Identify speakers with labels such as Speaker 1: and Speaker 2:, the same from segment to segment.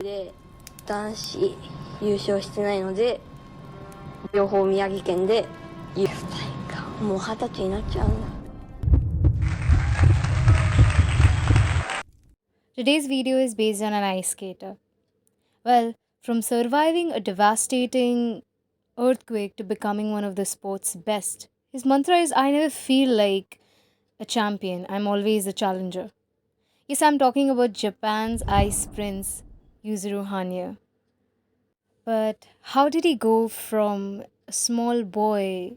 Speaker 1: で男子優勝してないので、両方宮城県で優勝したいか。もう20歳になっちゃうんだ。
Speaker 2: Today's video is based on an ice skater. Well, from surviving a devastating earthquake to becoming one of the sport's best, his mantra is I never feel like a champion, I'm always a challenger. Yes, I'm talking about Japan's ice prince, YuZuRu HaNyU. But how did he go from a small boy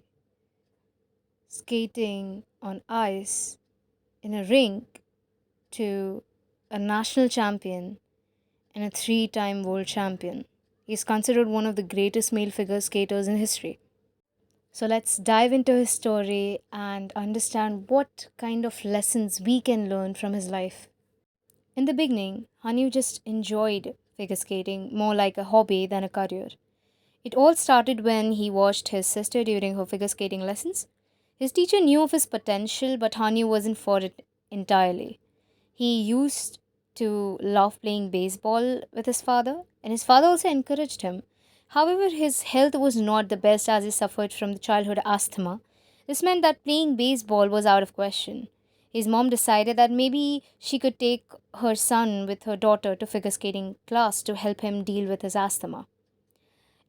Speaker 2: skating on ice in a rink to a national champion and a 3-time world champion? He's considered one of the greatest male figure skaters in history. So let's dive into his story and understand what kind of lessons we can learn from his life. In the beginning, Hanyu just enjoyed figure skating more like a hobby than a career. It all started when he watched his sister during her figure skating lessons. His teacher knew of his potential, but Hanyu wasn't for it entirely. He used to love playing baseball with his father, and his father also encouraged him. However, his health was not the best as he suffered from the childhood asthma. This meant that playing baseball was out of question. His mom decided that maybe she could take her son with her daughter to figure skating class to help him deal with his asthma.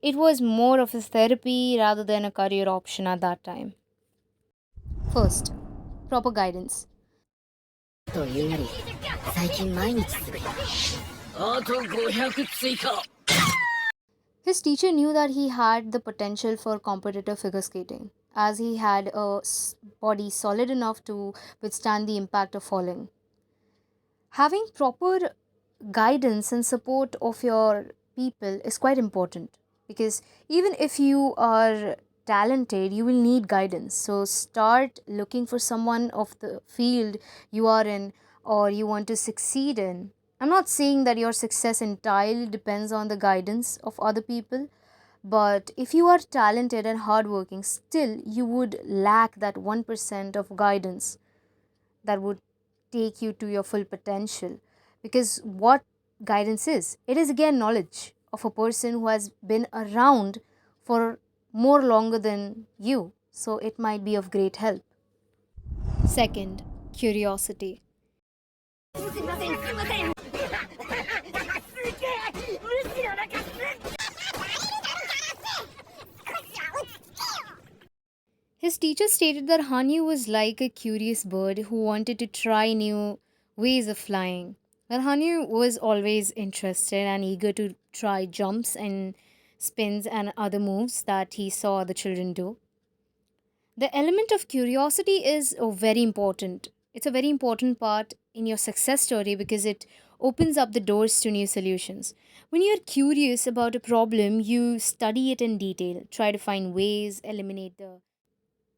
Speaker 2: It was more of a therapy rather than a career option at that time. First, proper guidance. His teacher knew that he had the potential for competitive figure skating, as he had a body solid enough to withstand the impact of falling. Having proper guidance and support of your people is quite important, because even if you are talented, you will need guidance. So start looking for someone of the field you are in or you want to succeed in. I'm not saying that your success entirely depends on the guidance of other people, but if you are talented and hardworking, still you would lack that 1% of guidance that would take you to your full potential. Because what guidance is? It is again knowledge of a person who has been around for more longer than you, so it might be of great help. Second, curiosity. His teacher stated that Hanyu was like a curious bird who wanted to try new ways of flying. Well, Hanyu was always interested and eager to try jumps and spins and other moves that he saw other children do. The element of curiosity is very important. It's a very important part in your success story because it opens up the doors to new solutions. When you're curious about a problem, you study it in detail, try to find ways, eliminate the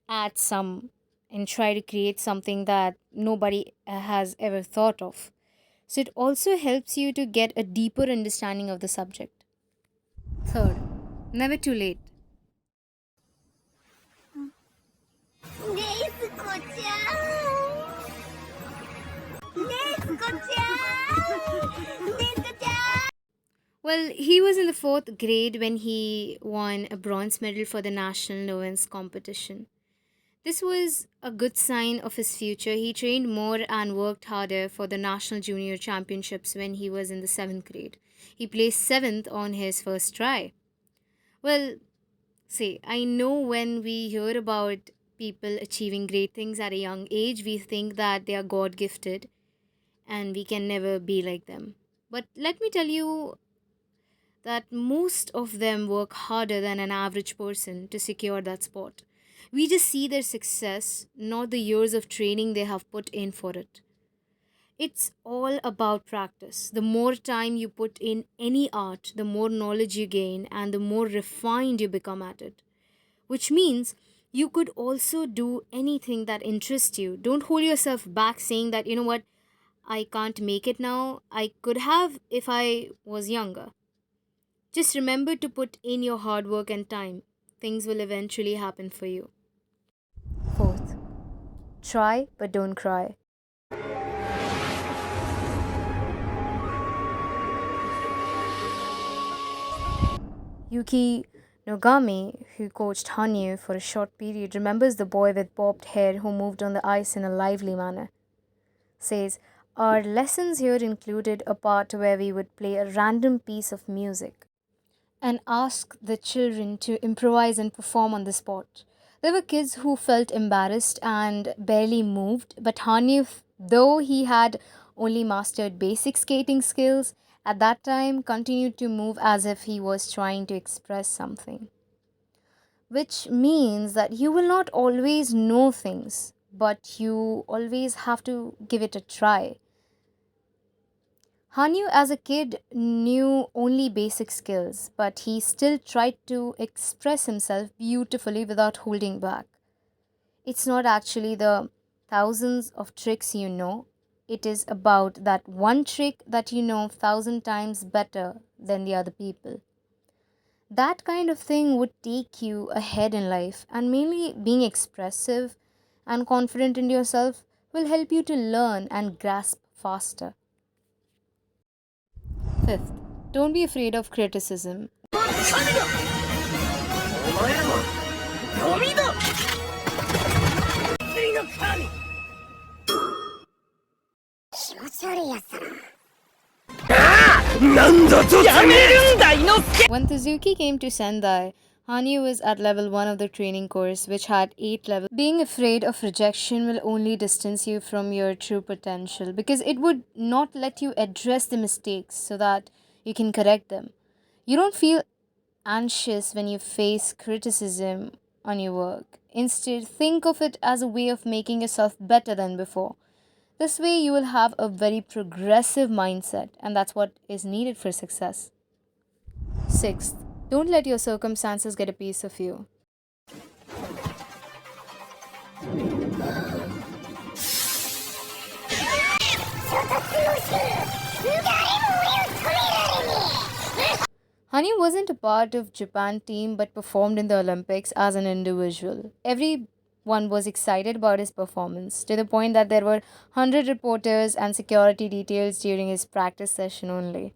Speaker 2: add some, and try to create something that nobody has ever thought of. So it also helps you to get a deeper understanding of the subject. Third, never too late. Well, he was in the fourth grade when he won a bronze medal for the national Novens competition. This was a good sign of his future. He trained more and worked harder for the national junior championships when he was in the 7th grade. He placed 7th on his first try. Well, see, I know when we hear about people achieving great things at a young age, we think that they are God gifted and we can never be like them. But let me tell you that most of them work harder than an average person to secure that spot. We just see their success, not the years of training they have put in for it. It's all about practice. The more time you put in any art, the more knowledge you gain and the more refined you become at it. Which means you could also do anything that interests you. Don't hold yourself back saying that, you know what, I can't make it now. I could have if I was younger. Just remember to put in your hard work and time. Things will eventually happen for you. Fourth, try but don't cry. Yuki Nogami, who coached HaNyU for a short period, remembers the boy with bobbed hair who moved on the ice in a lively manner. Says, our lessons here included a part where we would play a random piece of music and ask the children to improvise and perform on the spot. There were kids who felt embarrassed and barely moved, but Hanif, though he had only mastered basic skating skills, at that time continued to move as if he was trying to express something. Which means that you will not always know things, but you always have to give it a try. Hanyu, as a kid, knew only basic skills, but he still tried to express himself beautifully without holding back. It's not actually the thousands of tricks you know, it is about that one trick that you know 1,000 times better than the other people. That kind of thing would take you ahead in life, and mainly being expressive and confident in yourself will help you to learn and grasp faster. Fifth, don't be afraid of criticism. When Suzuki came to Sendai, Hanyu was at level 1 of the training course, which had 8 levels. Being afraid of rejection will only distance you from your true potential because it would not let you address the mistakes so that you can correct them. You don't feel anxious when you face criticism on your work. Instead, think of it as a way of making yourself better than before. This way, you will have a very progressive mindset, and that's what is needed for success. Sixth, don't let your circumstances get a piece of you. Honey wasn't a part of Japan team but performed in the Olympics as an individual. Everyone was excited about his performance to the point that there were 100 reporters and security details during his practice session only.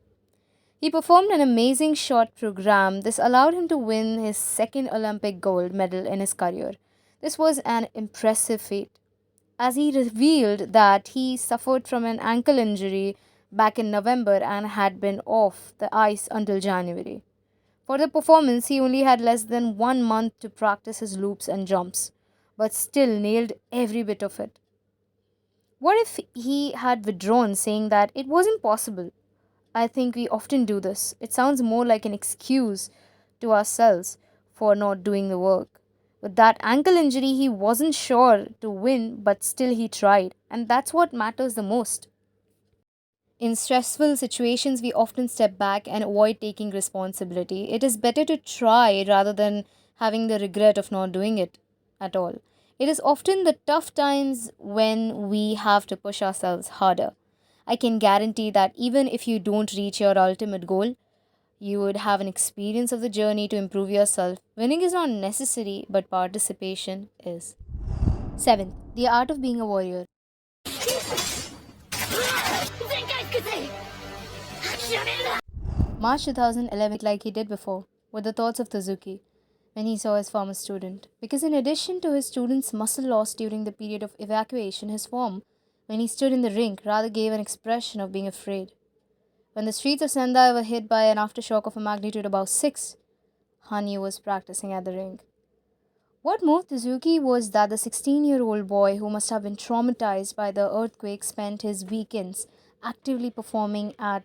Speaker 2: He performed an amazing short program. This allowed him to win his second Olympic gold medal in his career. This was an impressive feat, as he revealed that he suffered from an ankle injury back in November and had been off the ice until January. For the performance, he only had less than 1 month to practice his loops and jumps, but still nailed every bit of it. What if he had withdrawn, saying that it wasn't possible? I think we often do this. It sounds more like an excuse to ourselves for not doing the work. With that ankle injury, he wasn't sure to win, but still he tried, and that's what matters the most. In stressful situations, we often step back and avoid taking responsibility. It is better to try rather than having the regret of not doing it at all. It is often the tough times when we have to push ourselves harder. I can guarantee that even if you don't reach your ultimate goal, you would have an experience of the journey to improve yourself. Winning is not necessary, but participation is. Seventh, the art of being a warrior. March 2011, like he did before, were the thoughts of Suzuki when he saw his former student. Because in addition to his student's muscle loss during the period of evacuation, his form, when he stood in the rink, rather gave an expression of being afraid. When the streets of Sendai were hit by an aftershock of a magnitude above 6, Hanyu was practicing at the rink. What moved Suzuki was that the 16-year-old boy, who must have been traumatized by the earthquake, spent his weekends actively performing at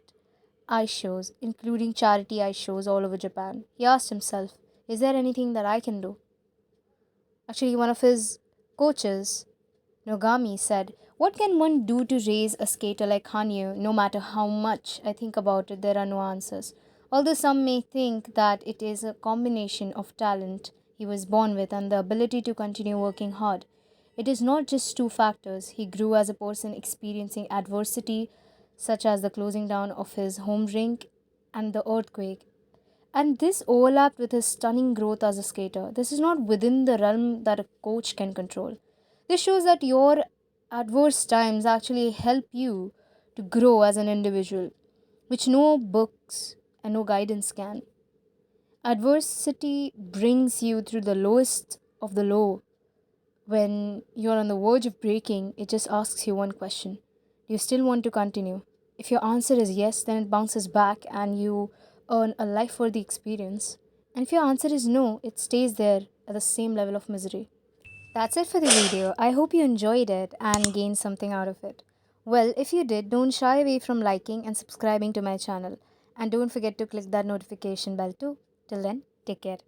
Speaker 2: ice shows, including charity ice shows all over Japan. He asked himself, is there anything that I can do? Actually, one of his coaches, Nogami, said, what can one do to raise a skater like Hanyu? No matter how much I think about it, there are no answers. Although some may think that it is a combination of talent he was born with and the ability to continue working hard. It is not just two factors. He grew as a person experiencing adversity, such as the closing down of his home rink and the earthquake, and this overlapped with his stunning growth as a skater. This is not within the realm that a coach can control. This shows that your adverse times actually help you to grow as an individual, which no books and no guidance can. Adversity brings you through the lowest of the low. When you're on the verge of breaking, it just asks you one question: do you still want to continue? If your answer is yes, then it bounces back and you earn a life worthy experience. And if your answer is no, it stays there at the same level of misery. That's it for the video. I hope you enjoyed it and gained something out of it. Well, if you did, don't shy away from liking and subscribing to my channel. And don't forget to click that notification bell too. Till then, take care.